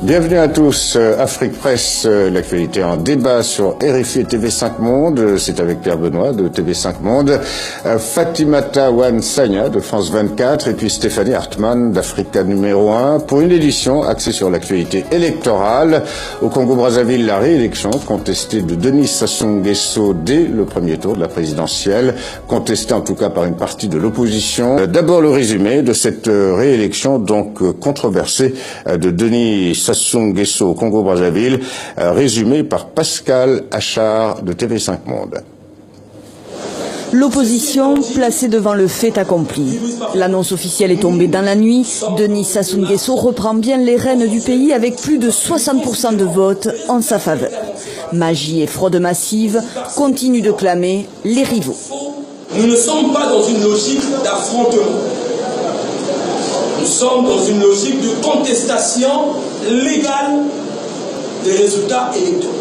Bienvenue à tous. Afrique Presse, l'actualité en débat sur RFI et TV5 Monde. C'est avec Pierre Benoît de TV5 Monde, Fatimata Wan-Sagna de France 24 et puis Stéphanie Hartmann d'Africa numéro 1 pour une édition axée sur l'actualité électorale. Au Congo-Brazzaville, la réélection contestée de Denis Sassou Nguesso dès le premier tour de la présidentielle, contestée en tout cas par une partie de l'opposition. D'abord le résumé de cette réélection donc controversée de Denis Sassou Nguesso au Congo-Brazzaville, résumé par Pascal Achard de TV5 Monde. L'opposition placée devant le fait accompli. L'annonce officielle est tombée dans la nuit. Denis Sassou Nguesso reprend bien les rênes du pays avec plus de 60% de votes en sa faveur. Magie et fraude massive continuent de clamer les rivaux. Nous ne sommes pas dans une logique d'affrontement. Nous sommes dans une logique de contestation légale des résultats électoraux.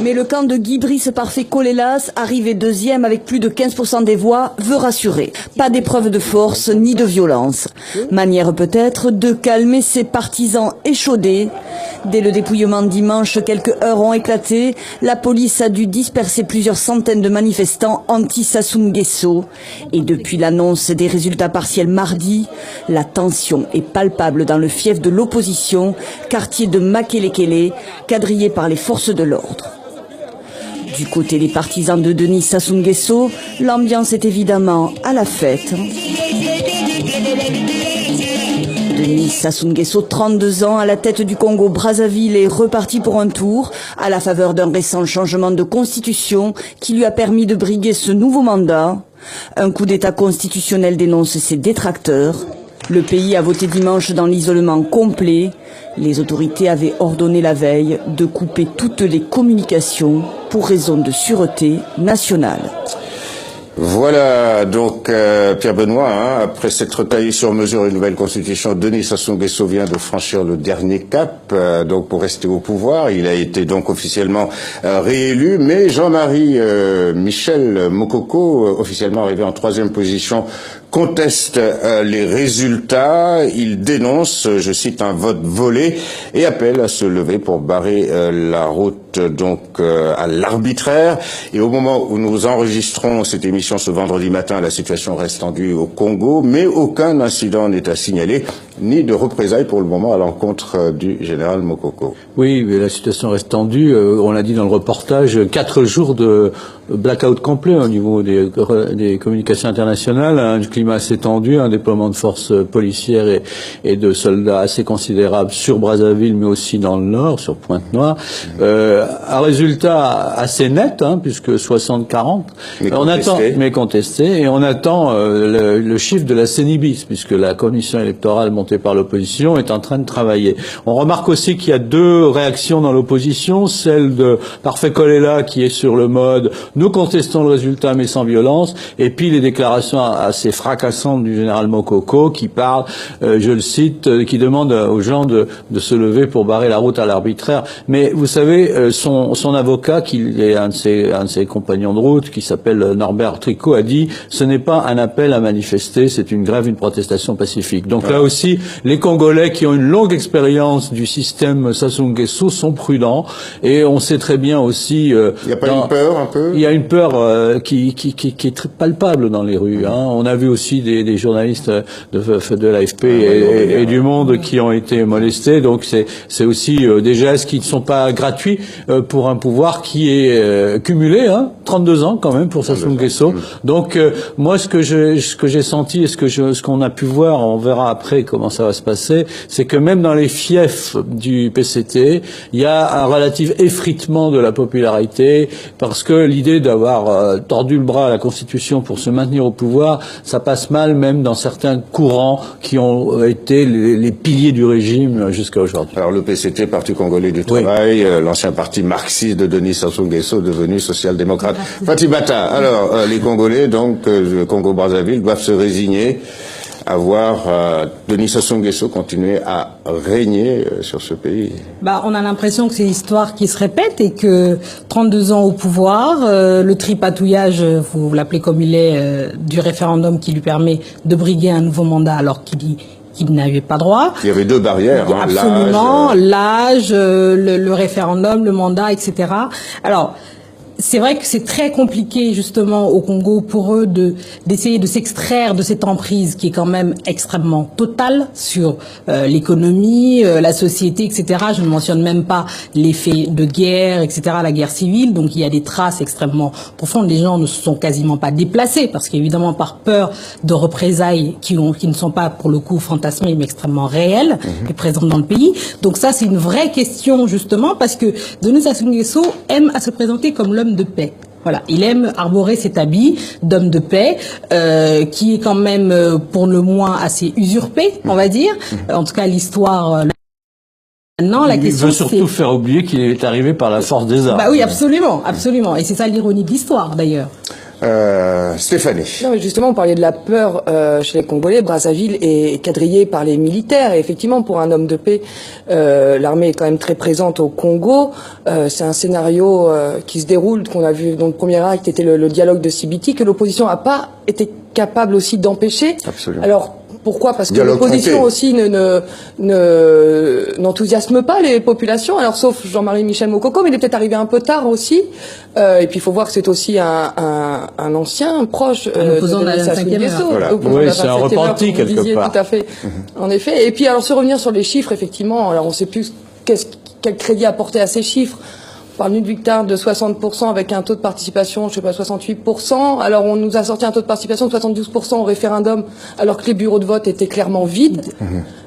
Mais le camp de Guy Brice Parfait Colélas, arrivé deuxième avec plus de 15% des voix, veut rassurer. Pas d'épreuve de force ni de violence. Manière peut-être de calmer ses partisans échaudés. Dès le dépouillement dimanche, quelques heurts ont éclaté. La police a dû disperser plusieurs centaines de manifestants anti-Sassou Nguesso. Et depuis l'annonce des résultats partiels mardi, la tension est palpable dans le fief de l'opposition, quartier de Makelekele, quadrillé par les forces de l'ordre. Du côté des partisans de Denis Sassou Nguesso, l'ambiance est évidemment à la fête. Denis Sassou Nguesso, 32 ans, à la tête du Congo-Brazzaville, est reparti pour un tour, à la faveur d'un récent changement de constitution qui lui a permis de briguer ce nouveau mandat. Un coup d'État constitutionnel dénonce ses détracteurs. Le pays a voté dimanche dans l'isolement complet. Les autorités avaient ordonné la veille de couper toutes les communications pour raison de sûreté nationale. Voilà, donc Pierre Benoît, après s'être taillé sur mesure une nouvelle constitution, Denis Sassou Nguesso vient de franchir le dernier cap, donc pour rester au pouvoir. Il a été donc officiellement réélu, mais Jean-Marie Michel Mokoko, officiellement arrivé en 3e position, conteste les résultats. Il dénonce, je cite, un vote volé et appelle à se lever pour barrer la route donc à l'arbitraire. Et au moment où nous enregistrons cette émission ce vendredi matin, la situation reste tendue au Congo, mais aucun incident n'est à signaler, ni de représailles pour le moment à l'encontre du général Mokoko. Oui, mais la situation reste tendue. On l'a dit dans le reportage, 4 jours de blackout complet au niveau des communications internationales, un climat assez tendu, un déploiement de forces policières et de soldats assez considérables sur Brazzaville, mais aussi dans le nord, sur Pointe-Noire. Un résultat assez net, puisque 60-40. Mais contesté. Et on attend le chiffre de la CENIBIS, puisque la commission électorale montée par l'opposition est en train de travailler. On remarque aussi qu'il y a 2 réactions dans l'opposition, celle de Parfait Kolela qui est sur le mode « nous contestons le résultat mais sans violence », et puis les déclarations assez fracassantes du général Mokoko qui parle, je le cite, qui demande aux gens de se lever pour barrer la route à l'arbitraire. Mais vous savez, son avocat, qui est un de ses compagnons de route, qui s'appelle Norbert Tricot, a dit « ce n'est pas un appel à manifester, c'est une grève, une protestation pacifique ». Donc là aussi, les Congolais qui ont une longue expérience du système Sassou Nguesso sont prudents, et on sait très bien aussi... il n'y a pas une peur un peu? Il y a une peur qui est très palpable dans les rues. On a vu aussi des journalistes de l'AFP et du Monde qui ont été molestés. Donc c'est aussi des gestes qui ne sont pas gratuits pour un pouvoir qui est cumulé, 32 ans quand même pour Sassou Nguesso. Donc moi ce que j'ai senti et ce qu'on a pu voir, on verra après comment ça va se passer, c'est que même dans les fiefs du PCT, il y a un relatif effritement de la popularité, parce que l'idée d'avoir tordu le bras à la Constitution pour se maintenir au pouvoir, ça passe mal même dans certains courants qui ont été les piliers du régime jusqu'à aujourd'hui. Alors le PCT, Parti congolais du travail, l'ancien parti marxiste de Denis Sassou Nguesso, devenu social-démocrate. Fatimata, alors les Congolais, donc Congo-Brazzaville, doivent se résigner voir Denis Sassou Nguesso continuer à régner sur ce pays? On a l'impression que c'est l'histoire qui se répète et que 32 ans au pouvoir, le tripatouillage, vous l'appelez comme il est, du référendum qui lui permet de briguer un nouveau mandat alors qu'il n'avait pas droit. Il y avait deux barrières, absolument, l'âge, le référendum, le mandat, etc. Alors, c'est vrai que c'est très compliqué justement au Congo pour eux d'essayer de s'extraire de cette emprise qui est quand même extrêmement totale sur l'économie, la société, etc. Je ne mentionne même pas l'effet de guerre, etc., la guerre civile. Donc il y a des traces extrêmement profondes. Les gens ne se sont quasiment pas déplacés parce qu'évidemment par peur de représailles qui ne sont pas pour le coup fantasmées mais extrêmement réelles et présentes dans le pays. Donc ça c'est une vraie question justement parce que Denis Sassou Nguesso aime à se présenter comme l'homme de paix. Voilà, il aime arborer cet habit d'homme de paix, qui est quand même pour le moins assez usurpé, on va dire. En tout cas, l'histoire. Maintenant, la question. Il veut surtout faire oublier qu'il est arrivé par la force des armes. Oui, absolument, absolument. Et c'est ça l'ironie de l'histoire, d'ailleurs. Stéphanie. Non, mais justement, on parlait de la peur chez les Congolais. Brazzaville est quadrillée par les militaires. Et effectivement, pour un homme de paix, l'armée est quand même très présente au Congo. C'est un scénario qui se déroule, qu'on a vu. Donc, le premier acte était le dialogue de Sibiti, que l'opposition n'a pas été capable aussi d'empêcher. Absolument. Alors, pourquoi? Parce que l'opposition aussi n'enthousiasme pas les populations. Alors, sauf Jean-Marie Michel Mokoko, mais il est peut-être arrivé un peu tard aussi. Et puis, il faut voir que c'est aussi un ancien proche de Sassou Nguesso. Voilà. Oui, c'est un repenti quelque part. Tout à fait. En effet. Et puis, alors, se revenir sur les chiffres, effectivement, alors on ne sait plus quel crédit apporter à ces chiffres. On parle d'une victoire de 60% avec un taux de participation, je sais pas, 68%. Alors, on nous a sorti un taux de participation de 72% au référendum, alors que les bureaux de vote étaient clairement vides.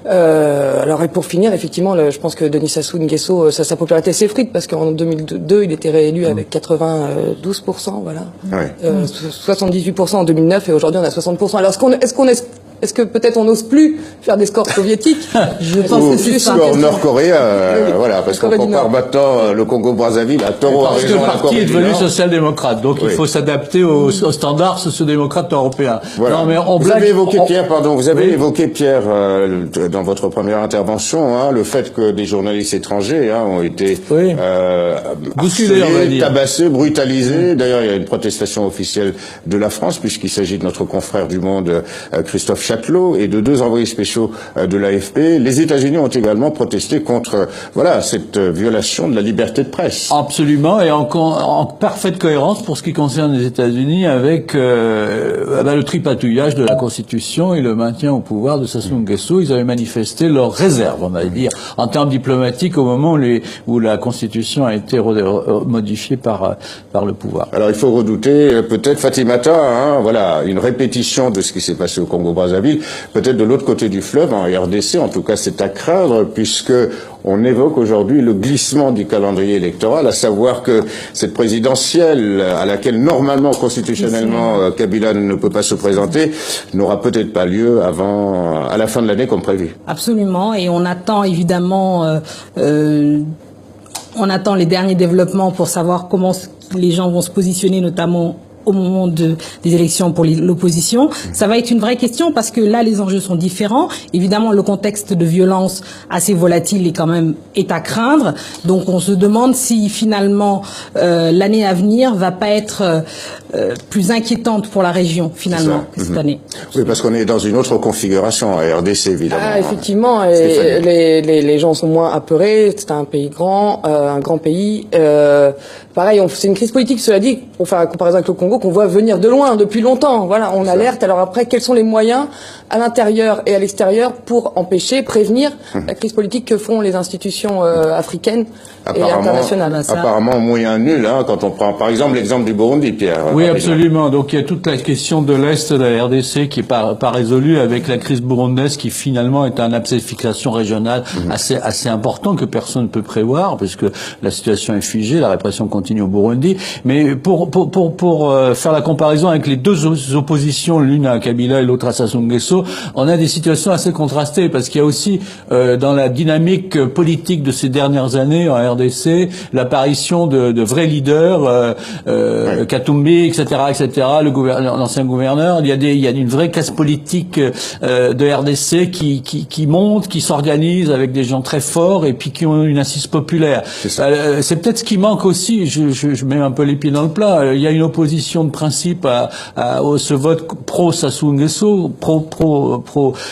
Alors, et pour finir, effectivement, je pense que Denis Sassou Nguesso, sa popularité s'effrite, parce qu'en 2002, il était réélu avec 92%, voilà. 78% en 2009, et aujourd'hui, on a 60%. Alors, est-ce que peut-être on n'ose plus faire des scores soviétiques? Je pense que c'est ça. Scores nord-coréens, voilà, parce qu'on compare maintenant le Congo-Brazzaville à Toro. Parce que le parti est devenu social-démocrate, donc il faut s'adapter aux standards socio-démocrates européens. Voilà. Non, mais vous avez évoqué Pierre, dans votre première intervention, le fait que des journalistes étrangers ont été harcelés, tabassés, brutalisés. D'ailleurs, il y a une protestation officielle de la France, puisqu'il s'agit de notre confrère du Monde, Christophe Chatelot, et de deux envoyés spéciaux de l'AFP. Les États-Unis ont également protesté contre cette violation de la liberté de presse. Absolument, et en parfaite cohérence pour ce qui concerne les États-Unis avec le tripatouillage de la Constitution et le maintien au pouvoir de Sassou Nguesso. Ils avaient manifesté leur réserve, on va dire, en termes diplomatiques au moment où la Constitution a été modifiée par le pouvoir. Alors il faut redouter peut-être, Fatimata, une répétition de ce qui s'est passé au Congo-Brazzaville, peut-être de l'autre côté du fleuve, en RDC. En tout cas, c'est à craindre, puisque on évoque aujourd'hui le glissement du calendrier électoral, à savoir que cette présidentielle, à laquelle normalement, constitutionnellement, Kabila ne peut pas se présenter, n'aura peut-être pas lieu à la fin de l'année comme prévu. Absolument, et on attend évidemment, les derniers développements pour savoir comment les gens vont se positionner, notamment au moment des élections pour l'opposition. Ça va être une vraie question parce que là, les enjeux sont différents. Évidemment, le contexte de violence assez volatile est à craindre. Donc, on se demande si finalement l'année à venir va pas être plus inquiétante pour la région finalement que cette année. Oui, parce qu'on est dans une autre configuration à RDC, évidemment. Effectivement, les gens sont moins apeurés. C'est un pays grand, un grand pays. Pareil, c'est une crise politique, cela dit, pour faire la comparaison avec le Congo, qu'on voit venir de loin, depuis longtemps. Voilà, on alerte. Alors après, quels sont les moyens à l'intérieur et à l'extérieur pour empêcher, prévenir la crise politique que font les institutions africaines et internationales? Apparemment, moyen nul, quand on prend par exemple l'exemple du Burundi, Pierre. Oui, absolument. Donc il y a toute la question de l'Est de la RDC qui est pas résolue avec la crise burundaise qui finalement est un abcès de fixation régionale assez important que personne ne peut prévoir, puisque la situation est figée, la répression continue au Burundi. Mais pour faire la comparaison avec les deux oppositions, l'une à Kabila et l'autre à Sassou Nguesso, on a des situations assez contrastées parce qu'il y a aussi dans la dynamique politique de ces dernières années en RDC l'apparition de vrais leaders, Katumbi, etc., l'ancien gouverneur. Il y a une vraie classe politique de RDC qui monte, qui s'organise avec des gens très forts et puis qui ont une assise populaire. C'est peut-être ce qui manque aussi. Je mets un peu les pieds dans le plat. Il y a une opposition de principe à ce vote pro Sassou Nguesso, pro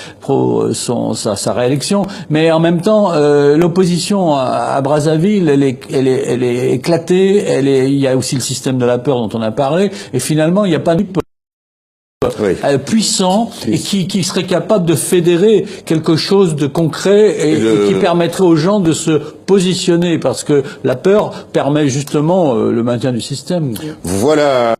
sa réélection, mais en même temps l'opposition à Brazzaville elle est éclatée. Il y a aussi le système de la peur dont on a parlé et finalement il n'y a pas de puissant et qui serait capable de fédérer quelque chose de concret et qui permettrait aux gens de se positionner parce que la peur permet justement le maintien du système. Voilà.